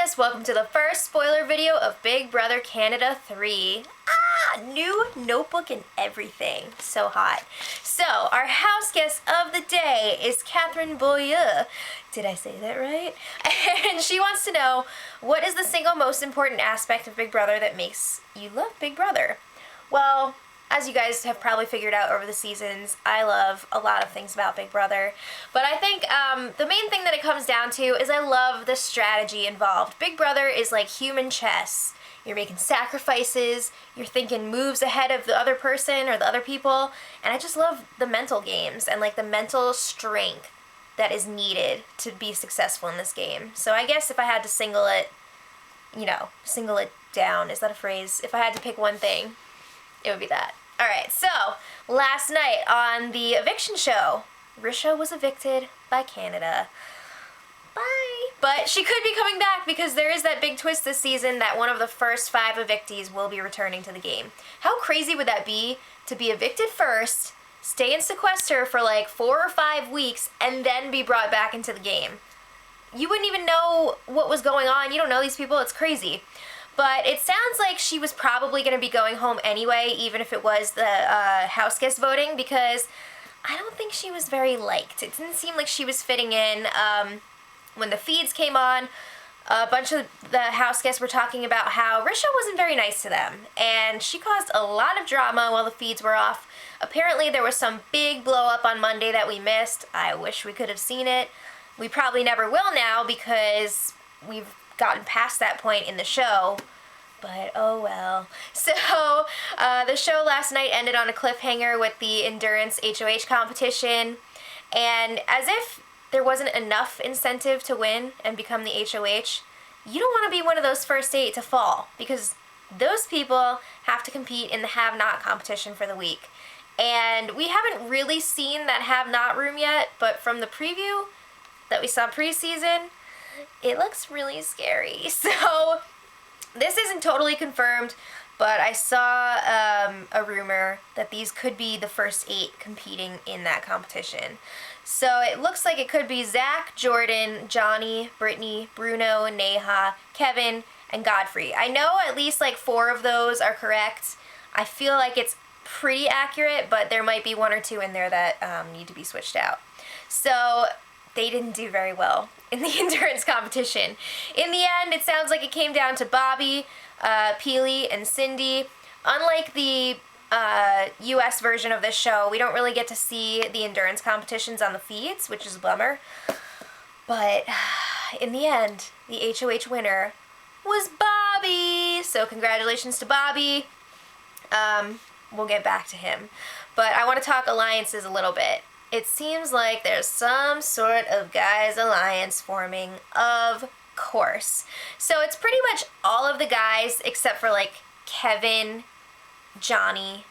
guest, welcome to the first spoiler video of Big Brother Canada 3. New notebook and everything. So hot. So, our house guest of the day is Catherine Beaulieu. Did I say that right? And she wants to know, what is the single most important aspect of Big Brother that makes you love Big Brother? Well, as you guys have probably figured out over the seasons, I love a lot of things about Big Brother. But I think the main thing that it comes down to is I love the strategy involved. Big Brother is like human chess. You're making sacrifices, you're thinking moves ahead of the other person or the other people, and I just love the mental games and like the mental strength that is needed to be successful in this game. So I guess if I had to single it down, is that a phrase? If I had to pick one thing, it would be that. Alright, so last night on the eviction show, Risha was evicted by Canada. Bye! But she could be coming back because there is that big twist this season that one of the first 5 evictees will be returning to the game. How crazy would that be to be evicted first, stay in sequester for like 4 or 5 weeks, and then be brought back into the game? You wouldn't even know what was going on. You don't know these people. It's crazy. But it sounds like she was probably going to be going home anyway, even if it was the house guest voting, because I don't think she was very liked. It didn't seem like she was fitting in. When the feeds came on, a bunch of the house guests were talking about how Risha wasn't very nice to them, and she caused a lot of drama while the feeds were off. Apparently there was some big blow up on Monday that we missed. I wish we could have seen it. We probably never will now because we've gotten past that point in the show, but oh well. So the show last night ended on a cliffhanger with the endurance HOH competition, and as if there wasn't enough incentive to win and become the HOH, you don't want to be one of those first 8 to fall, because those people have to compete in the have-not competition for the week. And we haven't really seen that have-not room yet, but from the preview that we saw preseason, it looks really scary. So this isn't totally confirmed, but I saw a rumor that these could be the first 8 competing in that competition. So it looks like it could be Zach, Jordan, Johnny, Brittnee, Bruno, Naeha, Kevin, and Godfrey. I know at least like 4 of those are correct. I feel like it's pretty accurate, but there might be 1 or 2 in there that need to be switched out. So they didn't do very well in the endurance competition. In the end, it sounds like it came down to Bobby, Peely, and Cindy. Unlike the US version of this show, we don't really get to see the endurance competitions on the feeds, which is a bummer. But in the end, the HOH winner was Bobby. So congratulations to Bobby. We'll get back to him. But I want to talk alliances a little bit. It seems like there's some sort of guys alliance forming, of course. So it's pretty much all of the guys except for like Kevin, Johnny,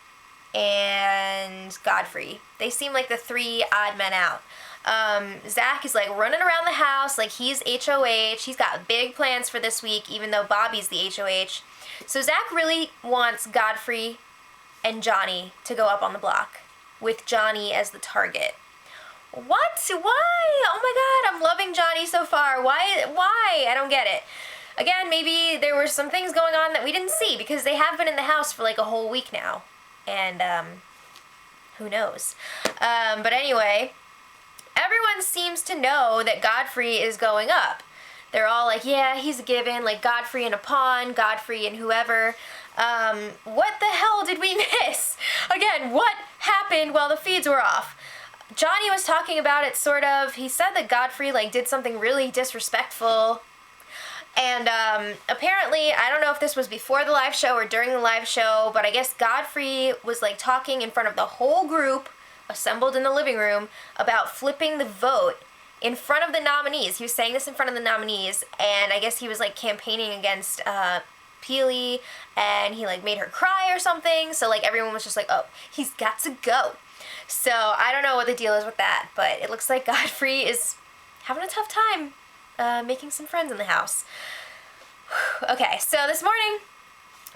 and Godfrey. They seem like the 3 odd men out. Zach is like running around the house like he's HOH. He's got big plans for this week, even though Bobby's the HOH. So Zach really wants Godfrey and Johnny to go up on the block, with Johnny as the target. What? Why? Oh my god, I'm loving Johnny so far. Why? I don't get it. Again, maybe there were some things going on that we didn't see, because they have been in the house for like a whole week now. And, who knows? But anyway, everyone seems to know that Godfrey is going up. They're all like, yeah, he's a given, like Godfrey and a pawn, Godfrey and whoever. What the hell did we miss? Again, what happened while the feeds were off? Johnny was talking about it, sort of. He said that Godfrey, like, did something really disrespectful. And apparently, I don't know if this was before the live show or during the live show, but I guess Godfrey was like talking in front of the whole group assembled in the living room about flipping the vote in front of the nominees. He was saying this in front of the nominees, and I guess he was like campaigning against Peely, and he like made her cry or something, so like everyone was just like, oh, he's got to go. So I don't know what the deal is with that, but it looks like Godfrey is having a tough time making some friends in the house. Okay, so this morning,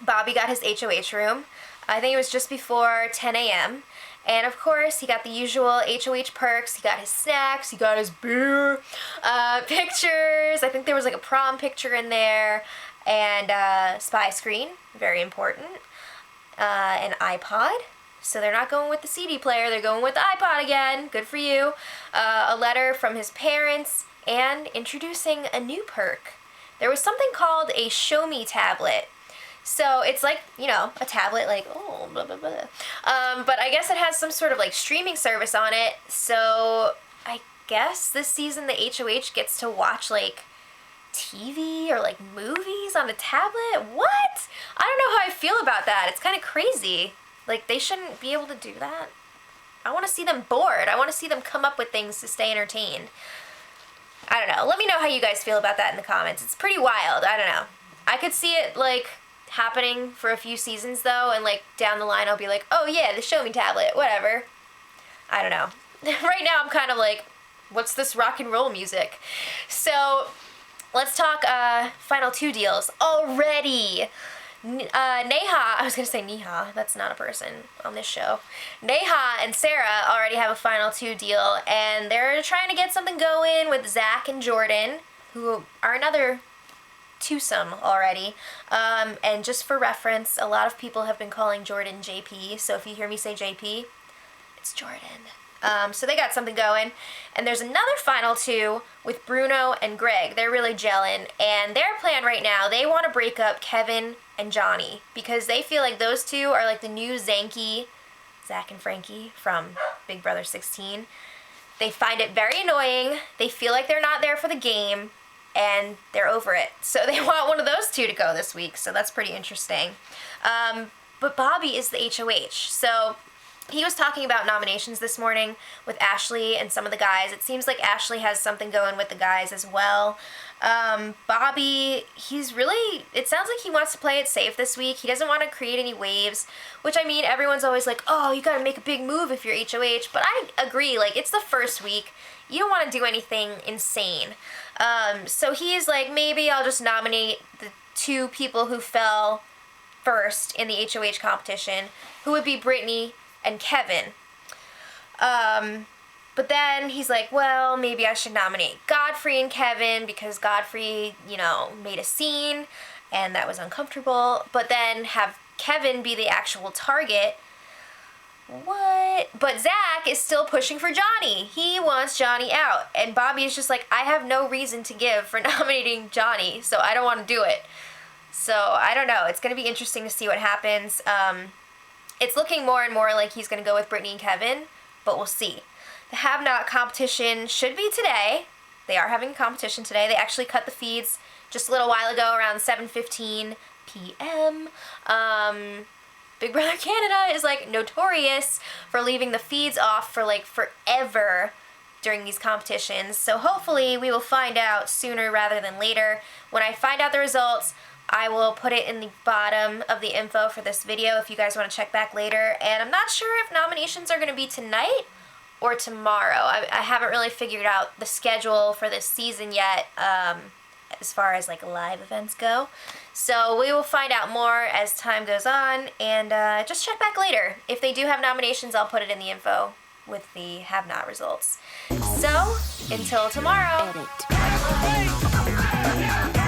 Bobby got his HOH room. I think it was just before 10 a.m., And of course, he got the usual HOH perks. He got his snacks, he got his beer, pictures. I think there was like a prom picture in there, and spy screen, very important, an iPod. So they're not going with the CD player, they're going with the iPod again. Good for you. A letter from his parents, and introducing a new perk. There was something called a Show Me tablet. So it's like, you know, a tablet, like, oh, blah, blah, blah. But I guess it has some sort of, like, streaming service on it. So I guess this season the HOH gets to watch, like, TV or, like, movies on a tablet? What? I don't know how I feel about that. It's kind of crazy. Like, they shouldn't be able to do that. I want to see them bored. I want to see them come up with things to stay entertained. I don't know. Let me know how you guys feel about that in the comments. It's pretty wild. I don't know. I could see it, like, happening for a few seasons, though, and, like, down the line I'll be like, oh, yeah, the Show Me tablet, whatever. I don't know. Right now I'm kind of like, what's this rock and roll music? So, let's talk final 2 deals already. Naeha, I was going to say Naeha, that's not a person on this show. Naeha and Sarah already have a final 2 deal, and they're trying to get something going with Zach and Jordan, who are another twosome already. And just for reference, a lot of people have been calling Jordan JP, so if you hear me say JP, it's Jordan. So they got something going. And there's another final 2 with Bruno and Greg. They're really gelling, and their plan right now, they want to break up Kevin and Johnny, because they feel like those 2 are like the new Zanky, Zach and Frankie from Big Brother 16. They find it very annoying. They feel like they're not there for the game, and they're over it. So they want one of those 2 to go this week, so that's pretty interesting. But Bobby is the HOH, so he was talking about nominations this morning with Ashley and some of the guys. It seems like Ashley has something going with the guys as well. Bobby, it sounds like he wants to play it safe this week. He doesn't want to create any waves, which, I mean, everyone's always like, oh, you gotta make a big move if you're HOH, but I agree, like, it's the first week. You don't want to do anything insane. So he's like, maybe I'll just nominate the 2 people who fell first in the HOH competition, who would be Brittnee and Kevin. But then he's like, well, maybe I should nominate Godfrey and Kevin, because Godfrey, you know, made a scene, and that was uncomfortable. But then have Kevin be the actual target. What? But Zach is still pushing for Johnny. He wants Johnny out. And Bobby is just like, I have no reason to give for nominating Johnny, so I don't want to do it. So, I don't know. It's going to be interesting to see what happens. It's looking more and more like he's going to go with Brittnee and Kevin, but we'll see. The Have Not competition should be today. They are having a competition today. They actually cut the feeds just a little while ago, around 7:15 p.m. Big Brother Canada is, like, notorious for leaving the feeds off for, like, forever during these competitions. So hopefully we will find out sooner rather than later. When I find out the results, I will put it in the bottom of the info for this video if you guys want to check back later. And I'm not sure if nominations are going to be tonight or tomorrow. I haven't really figured out the schedule for this season yet, as far as, like, live events go. So we will find out more as time goes on, and just check back later. If they do have nominations, I'll put it in the info with the Have Not results. So, until tomorrow. Edit.